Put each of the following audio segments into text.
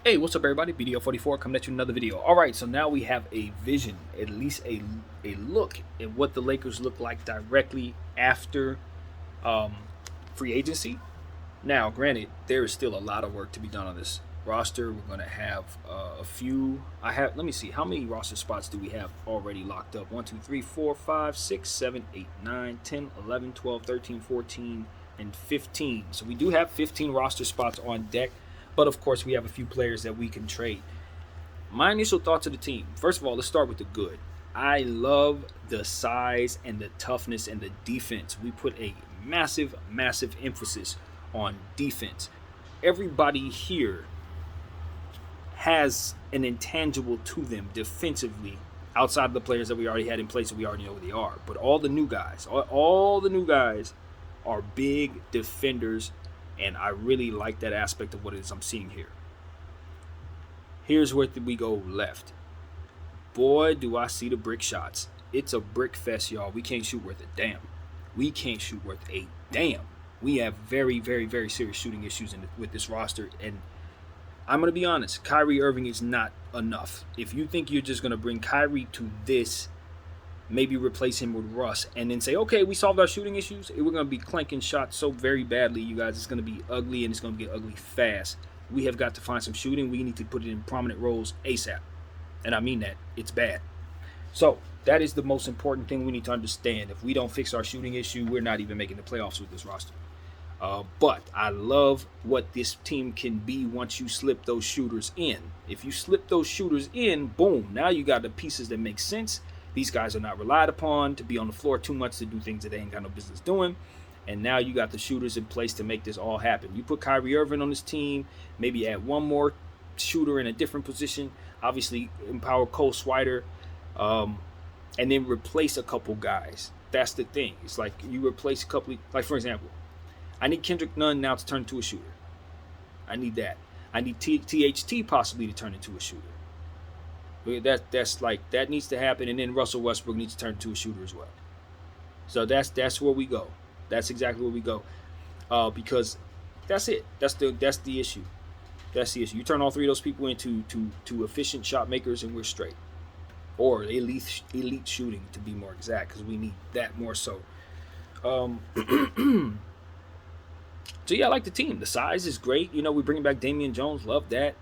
Hey, what's up, everybody? BDO44 coming at you with another video. All right, so now we have a vision, at least a look at what the Lakers look like directly after um, free agency. Now, granted, there is still a lot of work to be done on this roster. We're going to have a few. Let me see, how many roster spots do we have already locked up? 1, 2, 3, 4, 5, 6, 7, 8, 9, 10, 11, 12, 13, 14, and 15. So we do have 15 roster spots on deck. But of course, we have a few players that we can trade. My initial thoughts of the team. First of all, let's start with the good. I love the size and the toughness and the defense. We put a massive, massive emphasis on defense. Everybody here has an intangible to them defensively outside of the players that we already had in place that we already know who they are. But all the new guys, all the new guys are big defenders, and I really like that aspect of what it is I'm seeing here. Here's where we go left. Boy, do I see the brick shots. It's a brick fest, y'all. We can't shoot worth a damn. We can't shoot worth a damn. We have very, very, very serious shooting issues with this roster. And I'm going to be honest, Kyrie Irving is not enough. If you think you're just going to bring Kyrie to this, maybe replace him with Russ, and then say, okay, we solved our shooting issues, we're going to be clanking shots so very badly, you guys. It's going to be ugly, and it's going to get ugly fast. We have got to find some shooting. We need to put it in prominent roles ASAP. And I mean that. It's bad. So that is the most important thing we need to understand. If we don't fix our shooting issue, we're not even making the playoffs with this roster. But I love what this team can be once you slip those shooters in. If you slip those shooters in, boom, now you got the pieces that make sense. These guys are not relied upon to be on the floor too much to do things that they ain't got no business doing. And now you got the shooters in place to make this all happen. You put Kyrie Irving on this team, maybe add one more shooter in a different position, obviously empower Cole Swider, and then replace a couple guys. That's the thing. It's like you replace a couple, like for example, I need Kendrick Nunn now to turn into a shooter. I need that. I need THT possibly to turn into a shooter. That needs to happen, and then Russell Westbrook needs to turn into a shooter as well. So that's where we go. That's exactly where we go, because that's it. That's the issue. That's the issue. You turn all three of those people into efficient shot makers, and we're straight. Or elite shooting, to be more exact, because we need that more so. So yeah, I like the team. The size is great. You know, we're bringing back Damian Jones. Love that.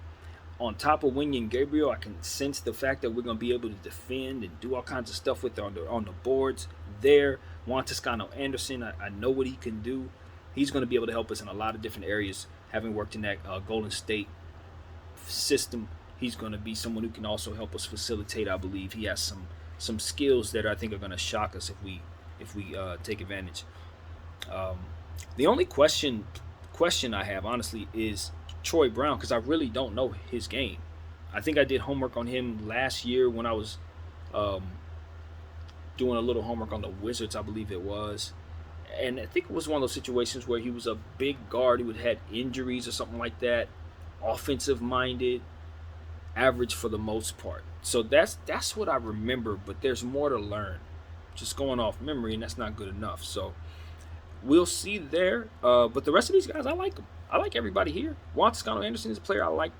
On top of Wenyen Gabriel, I can sense the fact that we're going to be able to defend and do all kinds of stuff with on the boards there. Juan Toscano Anderson, I know what he can do. He's going to be able to help us in a lot of different areas. Having worked in that Golden State system, he's going to be someone who can also help us facilitate. I believe he has some skills that I think are going to shock us if we take advantage. The only question I have, honestly, is Troy Brown, because I really don't know his game. I think I did homework on him last year when I was doing a little homework on the Wizards, I believe it was. And I think it was one of those situations where he was a big guard who had injuries or something like that, offensive-minded, average for the most part. So that's what I remember, but there's more to learn. Just going off memory, and that's not good enough. So we'll see there. But the rest of these guys, I like them. I like everybody here. Juan Toscano Anderson is a player I like.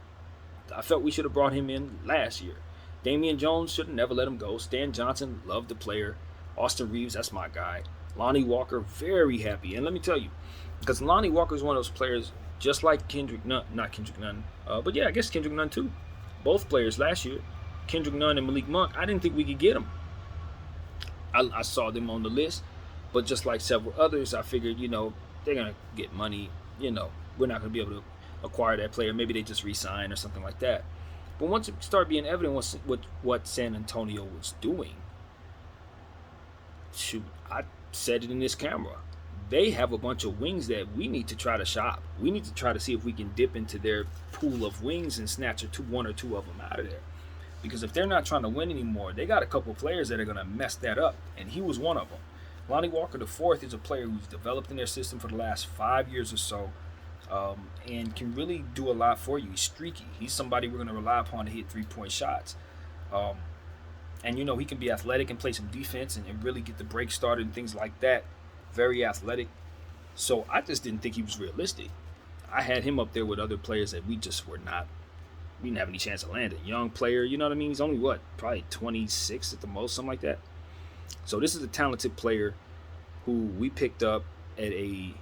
I felt we should have brought him in last year. Damian Jones should have never let him go. Stan Johnson, loved the player. Austin Reeves, that's my guy. Lonnie Walker, very happy. And let me tell you, because Lonnie Walker is one of those players, just like Kendrick Nunn, not Kendrick Nunn, but yeah, I guess Kendrick Nunn too. Both players last year, Kendrick Nunn and Malik Monk, I didn't think we could get them. I saw them on the list, but just like several others, I figured, they're going to get money. We're not going to be able to acquire that player. Maybe they just re-sign or something like that. But once it started being evident what San Antonio was doing, shoot, I said it in this camera. They have a bunch of wings that we need to try to shop. We need to try to see if we can dip into their pool of wings and snatch one or two of them out of there. Because if they're not trying to win anymore, they got a couple of players that are going to mess that up. And he was one of them. Lonnie Walker IV is a player who's developed in their system for the last 5 years or so, and can really do a lot for you. He's streaky. He's somebody we're going to rely upon to hit three-point shots. And, he can be athletic and play some defense and really get the break started and things like that. Very athletic. So I just didn't think he was realistic. I had him up there with other players that we just were not we didn't have any chance of landing. Young player, you know what I mean? He's only what, probably 26 at the most, something like that. So this is a talented player who we picked up at a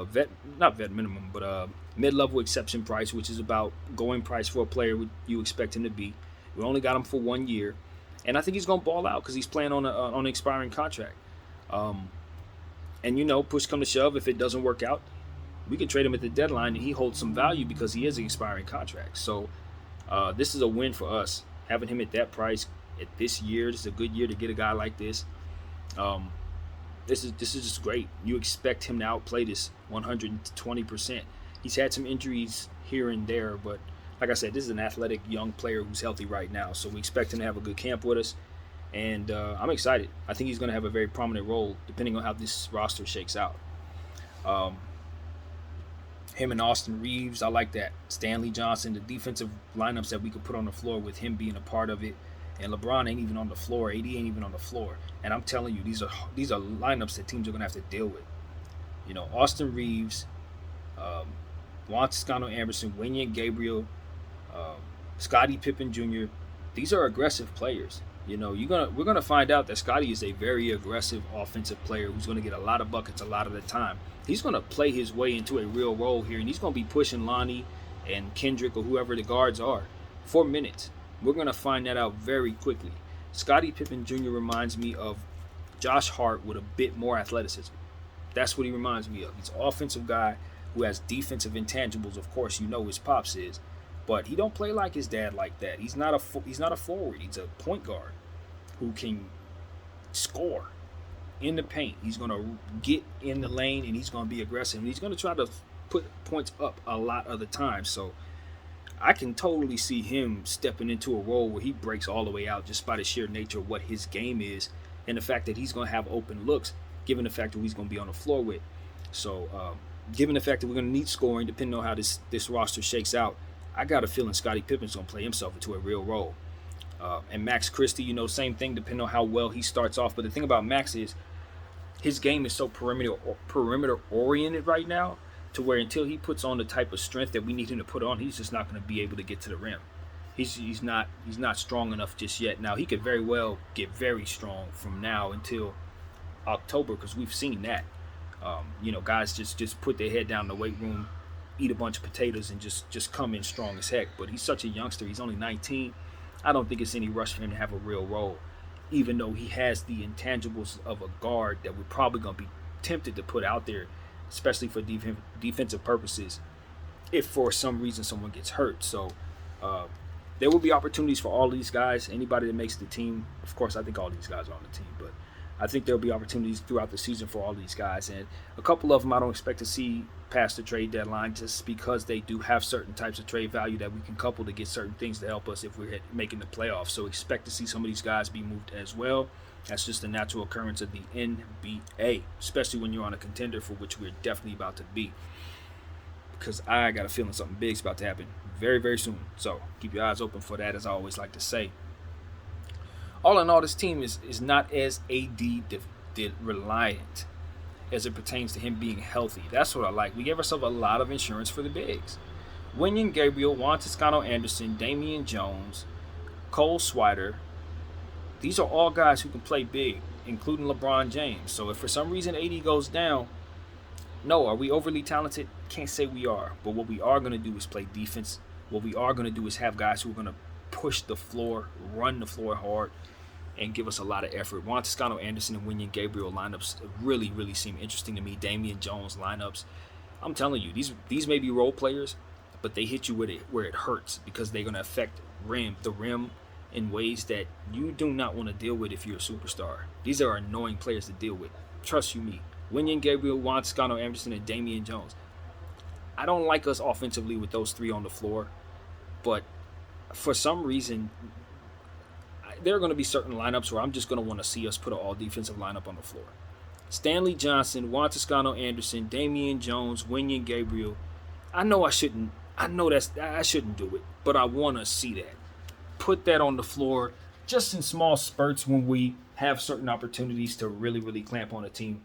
vet, not vet minimum, but mid-level exception price, which is about going price for a player you expect him to be. We only got him for 1 year, and I think he's gonna ball out because he's playing on an expiring contract. Um, and push come to shove, if it doesn't work out, we can trade him at the deadline, and he holds some value because he is an expiring contract. So this is a win for us having him at that price at this year. This is a good year to get a guy like this. Um, this is just great. You expect him to outplay this 120%. He's had some injuries here and there, but like I said, this is an athletic young player who's healthy right now. So we expect him to have a good camp with us, and I'm excited. I think he's going to have a very prominent role depending on how this roster shakes out. Um, him and Austin Reeves, I like that. Stanley Johnson, the defensive lineups that we could put on the floor with him being a part of it. And LeBron ain't even on the floor. AD ain't even on the floor. And I'm telling you, these are lineups that teams are gonna have to deal with. Austin Reeves, Juan Toscano Anderson, Wenyen Gabriel, Scottie Pippen Jr. These are aggressive players. We're gonna find out that Scottie is a very aggressive offensive player who's gonna get a lot of buckets a lot of the time. He's gonna play his way into a real role here, and he's gonna be pushing Lonnie and Kendrick or whoever the guards are for minutes. We're gonna find that out very quickly. Scottie Pippen Jr. reminds me of Josh Hart with a bit more athleticism. That's what he reminds me of. He's an offensive guy who has defensive intangibles. Of course, his pops is, but he don't play like his dad like that. He's not a forward. He's a point guard who can score in the paint. He's gonna get in the lane and he's gonna be aggressive. And he's gonna try to put points up a lot of the time. So I can totally see him stepping into a role where he breaks all the way out just by the sheer nature of what his game is and the fact that he's going to have open looks, given the fact that he's going to be on the floor with. So, given the fact that we're going to need scoring, depending on how this roster shakes out, I got a feeling Scottie Pippen's going to play himself into a real role. And Max Christie, same thing, depending on how well he starts off. But the thing about Max is his game is so perimeter oriented right now, to where until he puts on the type of strength that we need him to put on, he's just not going to be able to get to the rim. He's not strong enough just yet. Now, he could very well get very strong from now until October, because we've seen that. Guys just put their head down in the weight room, eat a bunch of potatoes, and just come in strong as heck. But he's such a youngster. He's only 19. I don't think it's any rush for him to have a real role, even though he has the intangibles of a guard that we're probably going to be tempted to put out there, especially for defensive purposes, if for some reason someone gets hurt. So there will be opportunities for all these guys, anybody that makes the team. Of course, I think all these guys are on the team, but I think there'll be opportunities throughout the season for all these guys. And a couple of them I don't expect to see past the trade deadline, just because they do have certain types of trade value that we can couple to get certain things to help us if we're making the playoffs. So expect to see some of these guys be moved as well. That's just a natural occurrence of the NBA, especially when you're on a contender, for which we're definitely about to be. Because I got a feeling something big's about to happen very, very soon. So keep your eyes open for that, as I always like to say. All in all, this team is not as AD reliant as it pertains to him being healthy. That's what I like. We gave ourselves a lot of insurance for the bigs. Wenyen Gabriel, Juan Toscano Anderson, Damian Jones, Cole Swider. These are all guys who can play big, including LeBron James. So if for some reason AD goes down, no, are we overly talented? Can't say we are. But what we are going to do is play defense. What we are going to do is have guys who are going to push the floor, run the floor hard, and give us a lot of effort. Juan Toscano Anderson and Wenyen Gabriel lineups really, really seem interesting to me. Damian Jones lineups. I'm telling you, these may be role players, but they hit you where it hurts, because they're going to affect the rim in ways that you do not want to deal with if you're a superstar. These are annoying players to deal with. Trust you me. Wenyen Gabriel, Juan Toscano Anderson, and Damian Jones. I don't like us offensively with those three on the floor, but for some reason, there are going to be certain lineups where I'm just going to want to see us put an all-defensive lineup on the floor. Stanley Johnson, Juan Toscano Anderson, Damian Jones, Wenyen Gabriel. I know I shouldn't do it, but I want to see that. Put that on the floor just in small spurts when we have certain opportunities to really, really clamp on a team.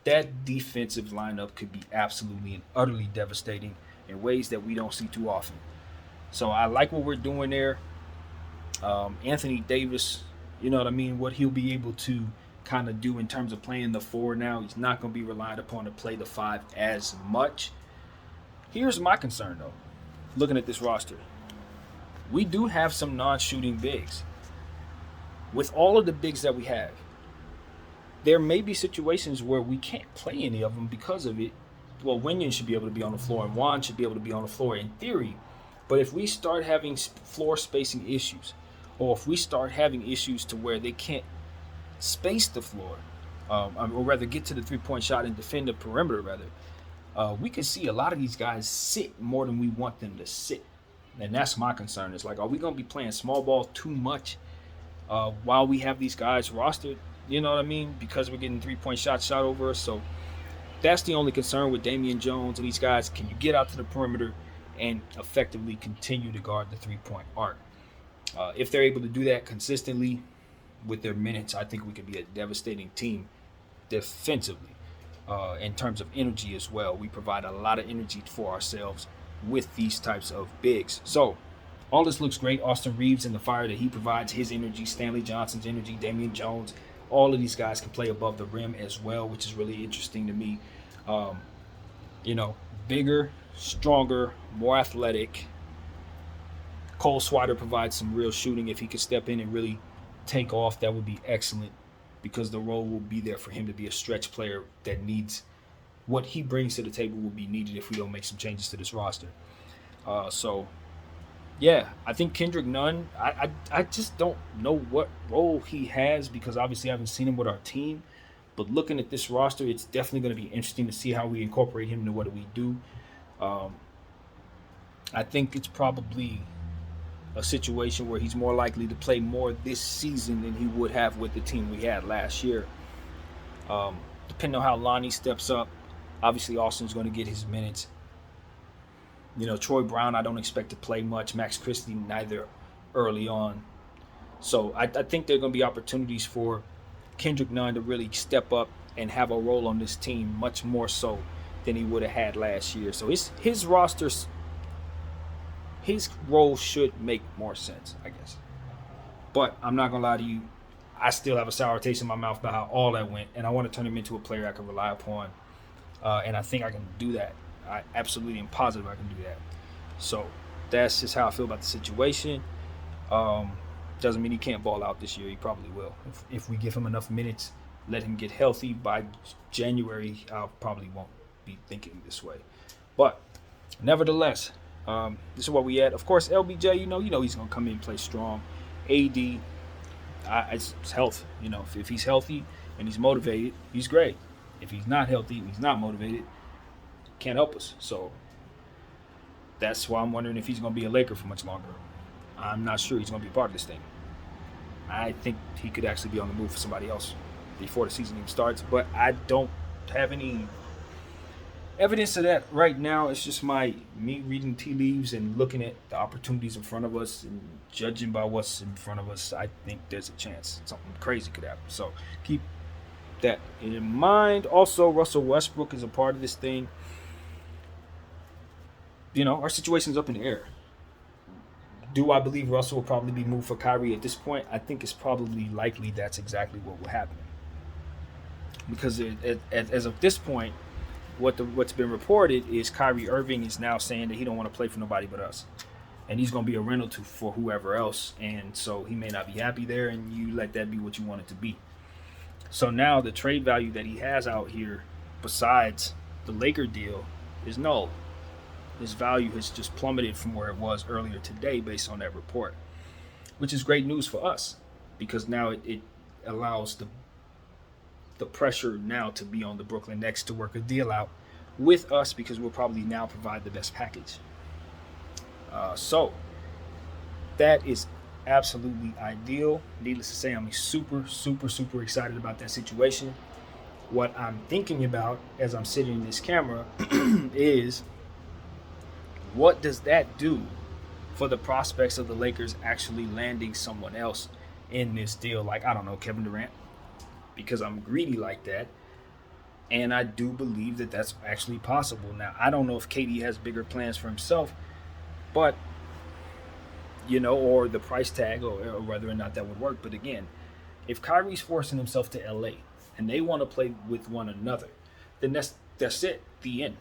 That defensive lineup could be absolutely and utterly devastating in ways that we don't see too often. So I like what we're doing there. Anthony Davis, you know what I mean? What he'll be able to kind of do in terms of playing the four now. He's not going to be relied upon to play the five as much. Here's my concern, though. Looking at this roster, we do have some non-shooting bigs. With all of the bigs that we have, there may be situations where we can't play any of them because of it. Well, Wenyan should be able to be on the floor, and Juan should be able to be on the floor in theory. But if we start having floor spacing issues, or if we start having issues to where they can't space the floor, or rather get to the three-point shot and defend the perimeter, we can see a lot of these guys sit more than we want them to sit. And that's my concern. It's like, are we going to be playing small ball too much while we have these guys rostered? You know what I mean? Because we're getting three-point shots shot over us. So that's the only concern with Damian Jones and these guys. Can you get out to the perimeter and effectively continue to guard the three-point arc? If they're able to do that consistently with their minutes, I think we could be a devastating team defensively. In terms of energy as well, we provide a lot of energy for ourselves with these types of bigs. So all this looks great. Austin Reeves and the fire that he provides, his energy, Stanley Johnson's energy, Damian Jones, all of these guys can play above the rim as well, which is really interesting to me. Bigger, stronger, more athletic. Cole Swider provides some real shooting. If he could step in and really take off, that would be excellent, because the role will be there for him to be a stretch player that needs what he brings to the table will be needed if we don't make some changes to this roster. I think Kendrick Nunn, I just don't know what role he has, because obviously I haven't seen him with our team. But looking at this roster, it's definitely going to be interesting to see how we incorporate him into what we do. I think it's probably a situation where he's more likely to play more this season than he would have with the team we had last year. Depending on how Lonnie steps up, obviously Austin's going to get his minutes. Troy Brown, I don't expect to play much. Max Christie, neither early on. So I think there are going to be opportunities for Kendrick Nunn to really step up and have a role on this team much more so than he would have had last year. So his rosters, his role should make more sense, I guess. But I'm not going to lie to you. I still have a sour taste in my mouth about how all that went, and I want to turn him into a player I can rely upon. And I think I can do that. I absolutely am positive I can do that. So that's just how I feel about the situation. Doesn't mean he can't ball out this year. He probably will. If we give him enough minutes, let him get healthy by January, I probably won't be thinking this way. But nevertheless, this is what we at. Of course, LBJ, you know he's going to come in and play strong. AD, it's health. If he's healthy and he's motivated, he's great. If he's not healthy and he's not motivated, can't help us. So that's why I'm wondering if he's going to be a Laker for much longer. I'm not sure he's going to be a part of this thing. I think he could actually be on the move for somebody else before the season even starts, but I don't have any evidence of that right now. It's just me reading tea leaves and looking at the opportunities in front of us and judging by what's in front of us. I think there's a chance something crazy could happen. So keep that in mind. Also, Russell Westbrook is a part of this thing. Our situation's up in the air. Do I believe Russell will probably be moved for Kyrie at this point? I think it's probably likely that's exactly what will happen. Because as of this point, what's been reported is Kyrie Irving is now saying that he don't want to play for nobody but us. And he's going to be a rental for whoever else. And so he may not be happy there, and you let that be what you want it to be. So now the trade value that he has out here, besides the Laker deal, is null. His value has just plummeted from where it was earlier today based on that report, which is great news for us, because now it allows the pressure now to be on the Brooklyn Nets to work a deal out with us, because we'll probably now provide the best package. So that is absolutely ideal. Needless to say, I'm super, super, super excited about that situation. What I'm thinking about as I'm sitting in this camera is, what does that do for the prospects of the Lakers actually landing someone else in this deal? Like, I don't know, Kevin Durant, because I'm greedy like that. And I do believe that that's actually possible. Now, I don't know if KD has bigger plans for himself, but or the price tag, or whether or not that would work. But again, if Kyrie's forcing himself to LA and they want to play with one another, then that's it. The end.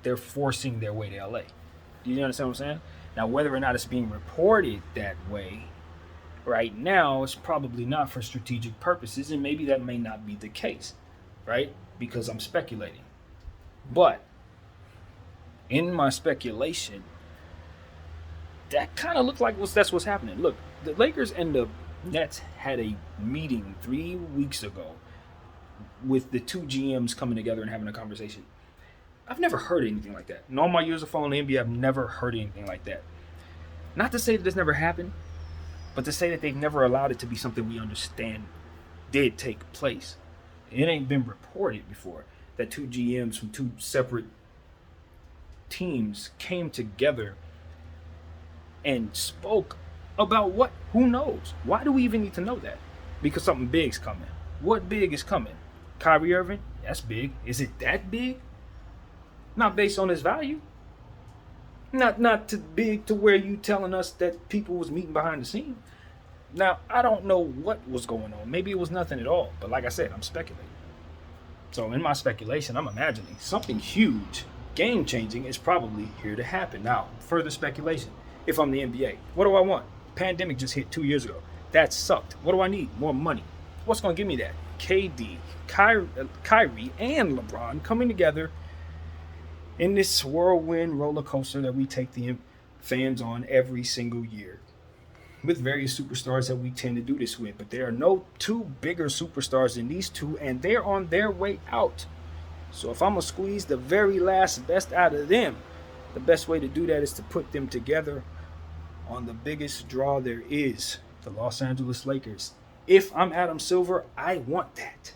They're forcing their way to LA. Do you understand what I'm saying? Now, whether or not it's being reported that way right now, it's probably not for strategic purposes, and maybe that may not be the case, right? Because I'm speculating. But in my speculation, that kind of looked like that's what's happening. Look, the Lakers and the Nets had a meeting 3 weeks ago with the two GMs coming together and having a conversation. I've never heard anything like that. In all my years of following the NBA, I've never heard anything like that. Not to say that this never happened, but to say that they've never allowed it to be something we understand did take place. It ain't been reported before that two GMs from two separate teams came together and spoke about what? Who knows? Why do we even need to know that? Because something big's coming. What big is coming? Kyrie Irving? That's big. Is it that big? Not based on his value. Not too big to where you telling us that people was meeting behind the scene. Now, I don't know what was going on. Maybe it was nothing at all. But like I said, I'm speculating. So in my speculation, I'm imagining something huge, game-changing is probably here to happen. Now, further speculation. If I'm the NBA, what do I want? Pandemic just hit 2 years ago. That sucked. What do I need? More money. What's going to give me that? KD, Kyrie, and LeBron coming together in this whirlwind roller coaster that we take the fans on every single year, with various superstars that we tend to do this with. But there are no two bigger superstars than these two, and they're on their way out. So if I'm going to squeeze the very last best out of them, the best way to do that is to put them together on the biggest draw there is, the Los Angeles Lakers. If I'm Adam Silver, I want that.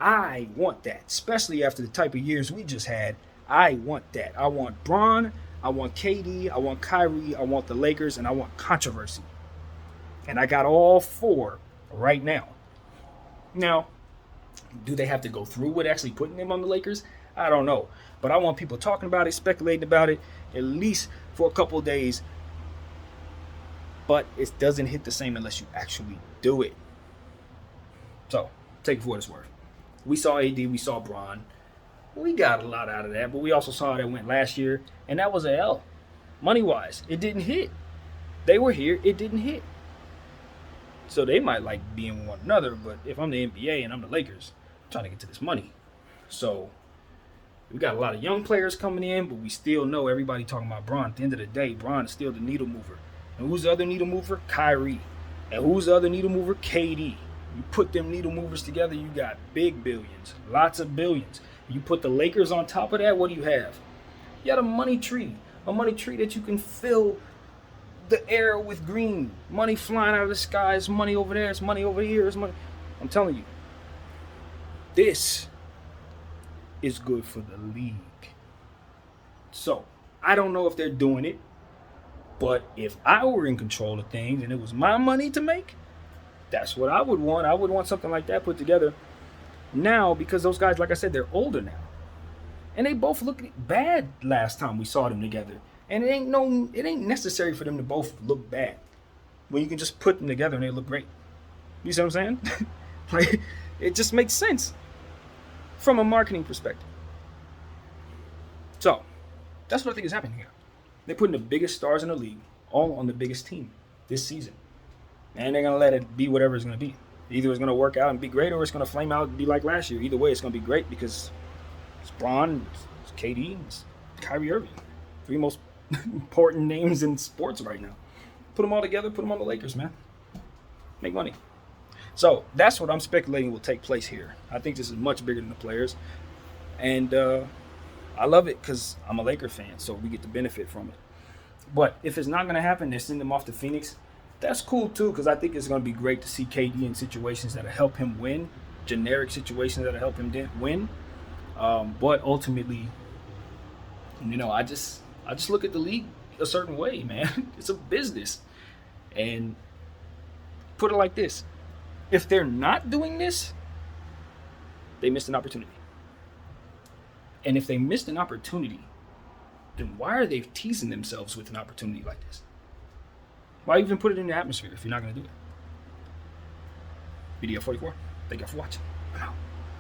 I want that, especially after the type of years we just had. I want that. I want Bron, I want KD, I want Kyrie, I want the Lakers, and I want controversy. And I got all four right now. Now, do they have to go through with actually putting them on the Lakers? I don't know. But I want people talking about it, speculating about it, at least for a couple of days. But it doesn't hit the same unless you actually do it. So, take it for what it's worth. We saw AD, we saw Bron. We got a lot out of that, but we also saw how that went last year, and that was a L. Money-wise, it didn't hit. They were here, it didn't hit. So they might like being with one another, but if I'm the NBA and I'm the Lakers, I'm trying to get to this money. So we got a lot of young players coming in, but we still know everybody talking about Bron. At the end of the day, Bron is still the needle mover. And who's the other needle mover? Kyrie. And who's the other needle mover? KD. You put them needle movers together, you got big billions, lots of billions. You put the Lakers on top of that, what do you have? You got a money tree that you can fill the air with green. Money flying out of the sky. It's money over there. It's money over here. It's money. I'm telling you, this is good for the league. So, I don't know if they're doing it, but if I were in control of things and it was my money to make, that's what I would want. I would want something like that put together. Now, because those guys, like I said, they're older now. And they both look bad last time we saw them together. And it ain't necessary for them to both look bad when you can just put them together and they look great. You see what I'm saying? Like, it just makes sense from a marketing perspective. So, that's what I think is happening here. They're putting the biggest stars in the league all on the biggest team this season. And they're going to let it be whatever it's going to be. Either it's going to work out and be great, or it's going to flame out and be like last year. Either way, it's going to be great because it's Bron, it's KD, it's Kyrie Irving. Three most important names in sports right now. Put them all together, put them on the Lakers, man. Make money. So that's what I'm speculating will take place here. I think this is much bigger than the players. And I love it because I'm a Laker fan, so we get to benefit from it. But if it's not going to happen, they send them off to Phoenix. That's cool, too, because I think it's going to be great to see KD in situations that'll help him win, generic situations that'll help him win. But ultimately, I just look at the league a certain way, man. It's a business. And put it like this. If they're not doing this, they missed an opportunity. And if they missed an opportunity, then why are they teasing themselves with an opportunity like this? Why even put it in the atmosphere if you're not gonna do it? BDF 44. Thank y'all for watching. I'm out.